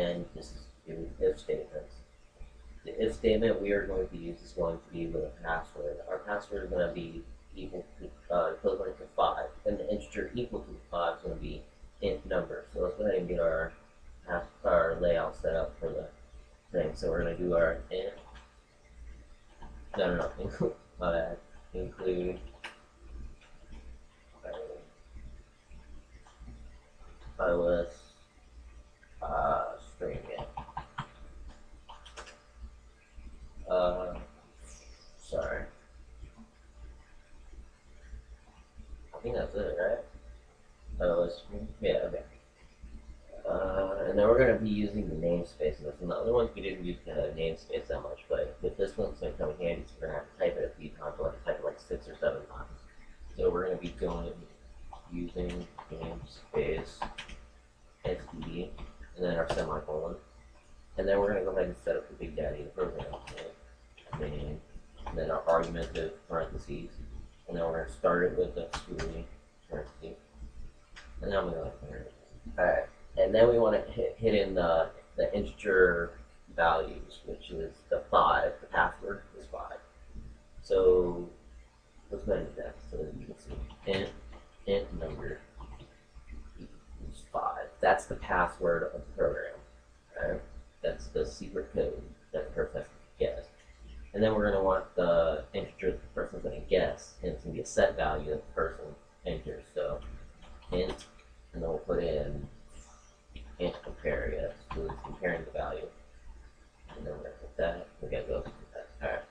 and this is do if statements. The if statement we are going to use is going to be with a password. Our password is going to be equal to equivalent to 5, and the integer equal to 5 is going to be int number. So let's go ahead and get our layout set up for the thing. So we're going to do our int. No. Include iOS string it. Sorry. I think that's it, right? iOS string. Yeah. Okay. And then we're going to be using the namespace in this. And the other ones we didn't use the namespace that much, but with this one, it's going to come in handy. So we're going to have to type it a few times. We'll have to type it like 6 or 7 times. So we're going to be using namespace SD, and then our semicolon. And then we're going to go ahead and set up the Big Daddy of the program. Name, and then our argumentative parentheses. And then we're going to start it with the schooling parentheses. And then I'm going to alright. And then we want to hit in the integer values, which is the 5. The password is 5. So let's go ahead and do that so that you can see. Int number equals 5. That's the password of the program. Right? That's the secret code that the person has to guess. And then we're going to want the integer that the person's going to guess, and it's going to be a set value that the person enters. So int, and then we'll put in int compare, yes, so it's comparing the value. And then we're going to put that, we got to go through that.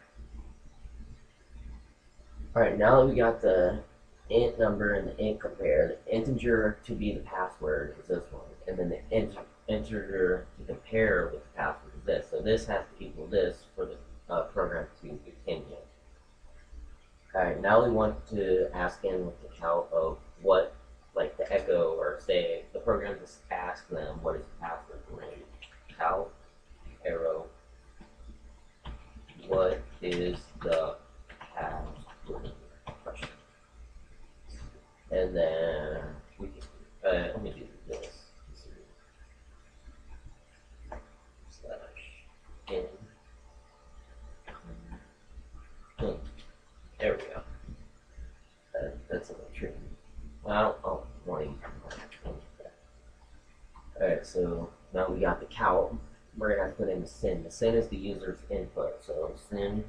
Alright, now that we got the int number and the int compare, the integer to be the password is this one, and then the integer to compare with the password is this. So this has to equal this for the program to continue. Alright, now we want to ask in with the count of what, like the echo, or say the program just asks them what is the password. We're going to do count arrow what is the password question. And then we can let me do this. Slash in. There we go. That's a little tricky. Well, I don't want to use that. Alright, so now we got the count. We're going to have to put in the SYN. The SYN is the user's input. So SYN,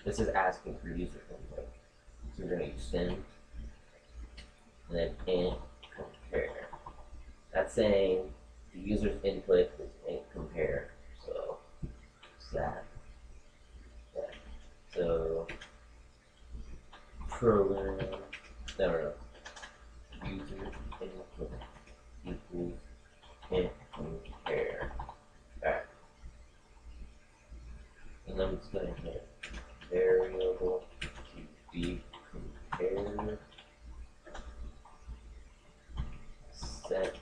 this is asking for user input. So we're going to use SYN. And then int compare. That's saying the user's input is int compare. So it's that. So program, no. User input equals int compare. Alright. And I'm just going to hit variable to be compared. Set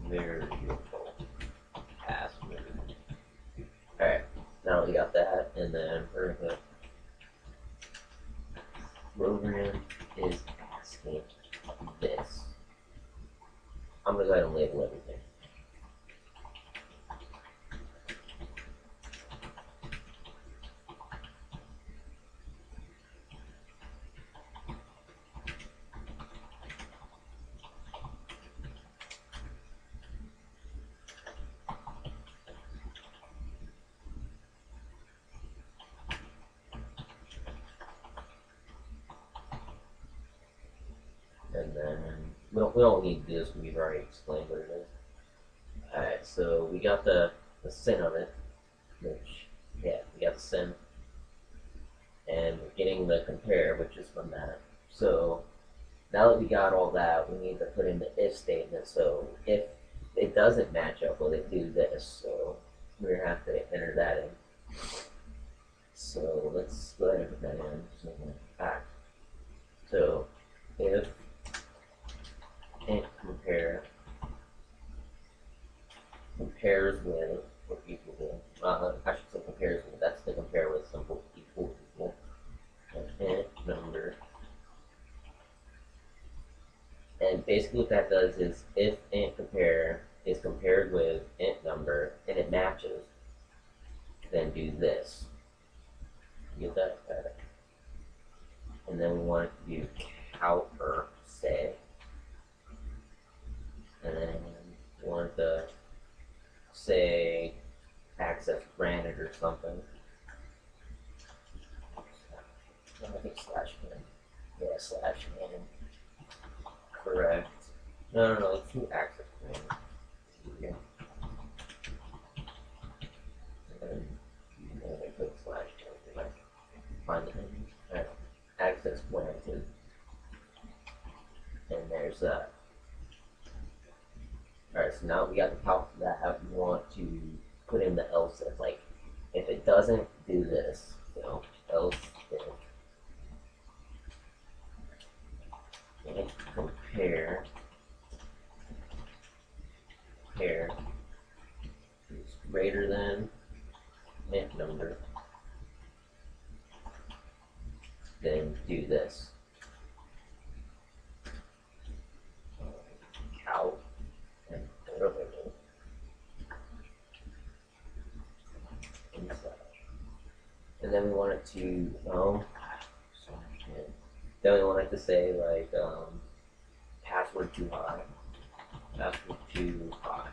variable password. Alright, now we got that, and then we're going to program is asking this. I'm going to go ahead and label everything. And then we don't need this, we've already explained what it is. Alright, so we got the SYN of it, which, yeah, we got the SYN. And we're getting the compare, which is from that. So now that we got all that, we need to put in the if statement. So if it doesn't match up, well, they do this. So we're going to have to enter that in. So let's go ahead and put that in. So if int compare compares with or equal to, I should say compares with, that's the compare with simple equal. And int number. And basically what that does is if int compare is compared with int number and it matches, then do this. You get that? Okay. And then we want it to do counter, say. And then we want it to say access granted or something. I think slash min. Yeah, slash min. Correct. No, let's do access granted. Yeah. And then I put slash min. If I find the name. Alright. Access granted. And there's that. Alright, so now we got the calc for that. We want to put in the else if, like, if it doesn't do this, you know, else if and compare is greater than int number, then do this. Count and and then we want it to then we want it to say like password too high. Password too high.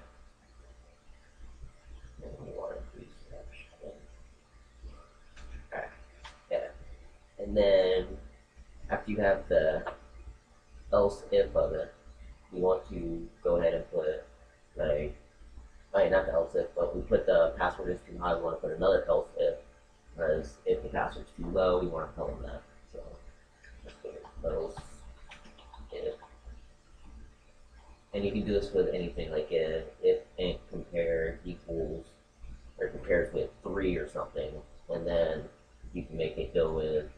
And we want it to be okay. Yeah. And then after you have the else if of it, you want to go ahead and put like not the else if, but we put the password is too high, we want to put another else if, whereas if the password's too low, we want to tell them that. So let's put else if. And you can do this with anything, like if int compare equals or compares with 3 or something, and then you can make it go with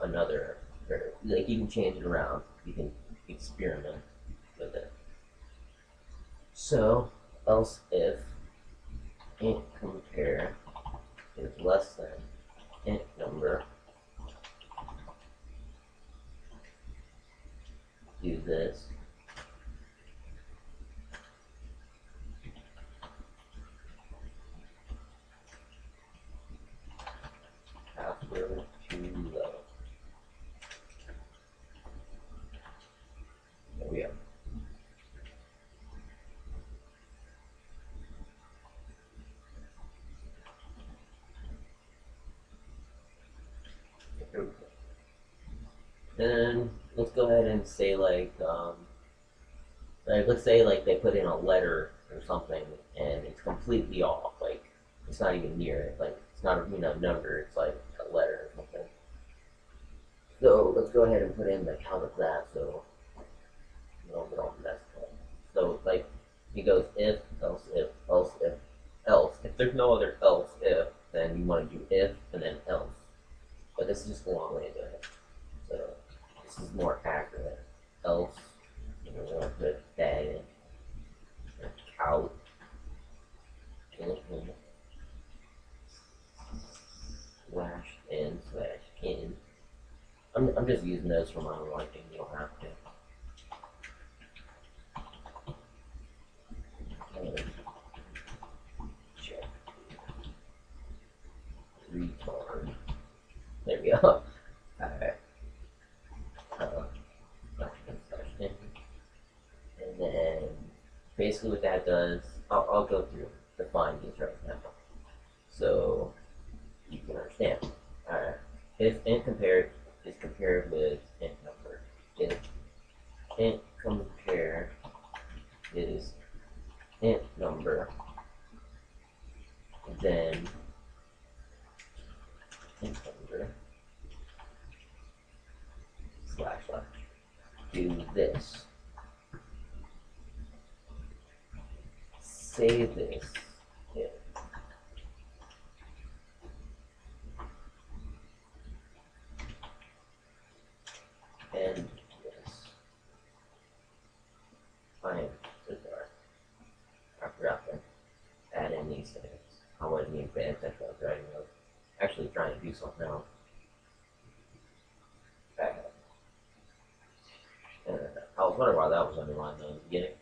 another, or like you can change it around. You can experiment with it. So else if int compare is less than int number, do this. Password too low. There we go. Then let's go ahead and say like let's say like they put in a letter or something and it's completely off, like it's not even near it, like it's not a number, it's like a letter or something. So let's go ahead and put in the count of that so you don't get all messed up. So like it goes if, else if, else if, else. If there's no other else if, then you want to do if and then else. But this is just a long way to do it. So this is more accurate. Else, you know, we're going to put that in. Count. Slash in. I'm just using those for my own liking. You don't have to. Check. Retard. There we go. Alright. And then basically what that does, I'll go through define these right now so you can understand. Alright. If int compared is compared with int number. If int compare is int number, then int number slash do this. Say this if and this. I am so sorry. I forgot to add in these things. I wasn't even paying attention. I was writing notes. Actually trying to do something else. Back up. I was wondering why that was underlined in the beginning.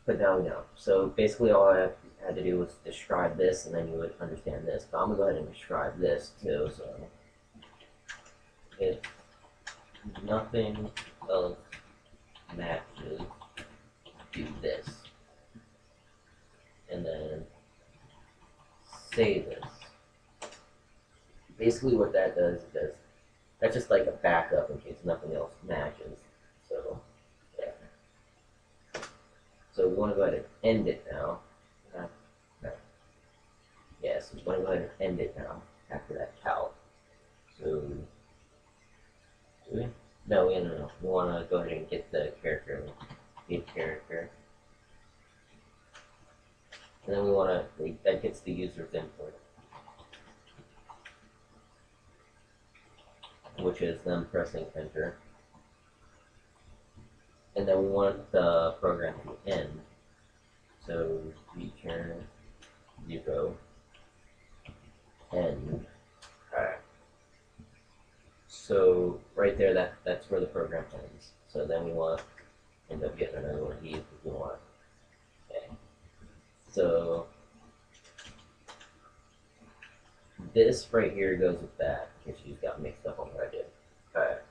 But now we know. So basically all I had to do was describe this, and then you would understand this. But I'm gonna go ahead and describe this too. So if nothing else matches, do this, and then say this. Basically, what that does is that's just like a backup in case nothing else matches. So yeah. So we want to go ahead and end it now. Yes, we want to go ahead and end it now after that calc. So, do we? No, no. We want to go ahead and get the character, get character. And then we want to, that gets the user's input, which is them pressing enter. And then we want the program to end. So, return 0. End. Alright. So right there, that's where the program ends. So then we want to end up getting another one of these if we want. Okay. So this right here goes with that, in case you just got mixed up on what I did. Alright.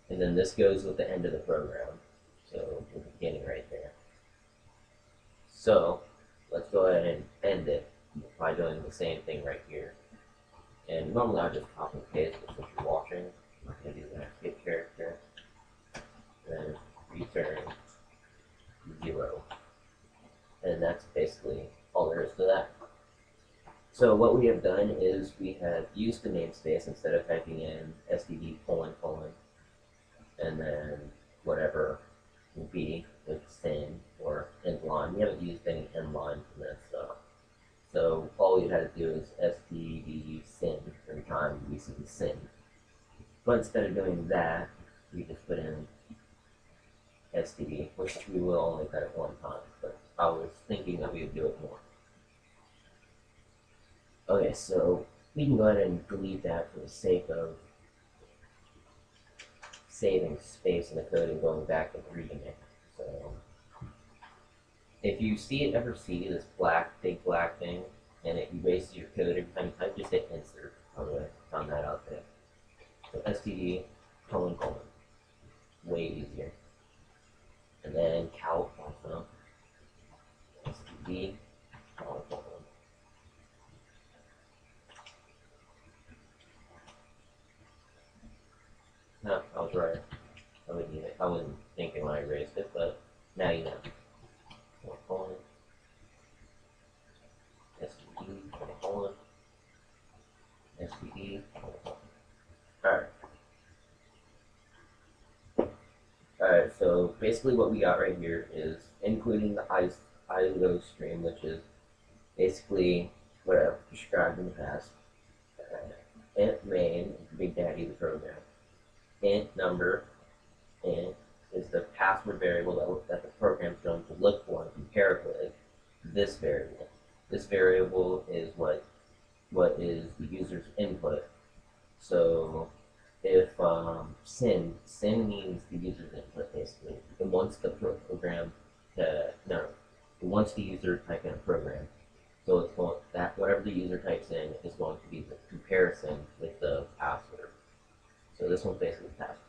And then this goes with the end of the program. So the beginning right there. So let's go ahead and end it by doing the same thing right here. And normally I just copy and paste, but since you're watching, I'm not going to do that. Get character, then return 0. And that's basically all there is to that. So what we have done is we have used the namespace instead of typing in std : and then whatever will be with sin or end line. We haven't used any end line for this stuff. So all we had to do is std sin every time we see sin. But instead of doing that, we just put in std, which we will only cut it one time. But I was thinking that we would do it more. Okay, so we can go ahead and delete that for the sake of saving space in the code and going back and reading it. So if you ever see this big black thing and it erases your code every time you type, just hit insert. By the way, found that out there. So std : way easier. And then calc also. std : No, I was right. I wasn't thinking when I erased it, but now you know. std : Alright. Alright, so basically what we got right here is including the ISO stream, which is basically what I've described in the past. Int main, Big Daddy the program. Int number, int is the password variable that the program is going to look for and compare it with this variable. This variable is what is the user's input. So if sin means the user's input basically. It wants the program to it wants the user to type in a program. So it's going that whatever the user types in is going to be the comparison with the password. So this one's basically the password.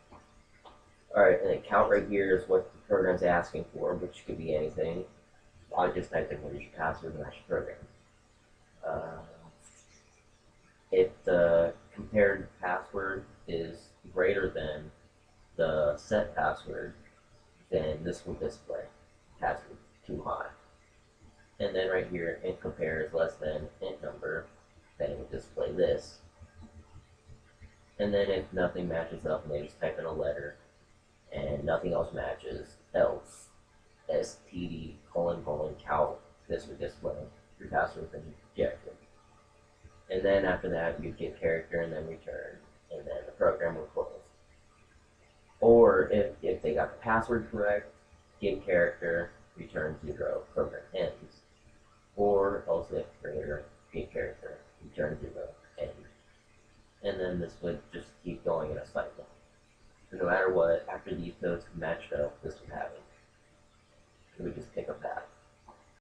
Alright, and then count right here is what the program's asking for, which could be anything. I just typed in what is your password and that's your program. If the compared password is greater than the set password, then this will display password too high. And then right here, int compare is less than int number, then it will display this. And then if nothing matches up and they just type in a letter and nothing else matches, else std : calc, this would display your password has been rejected. And then after that, you get character and then return, and then the program will close. Or if they got the password correct, get character, return 0, program ends.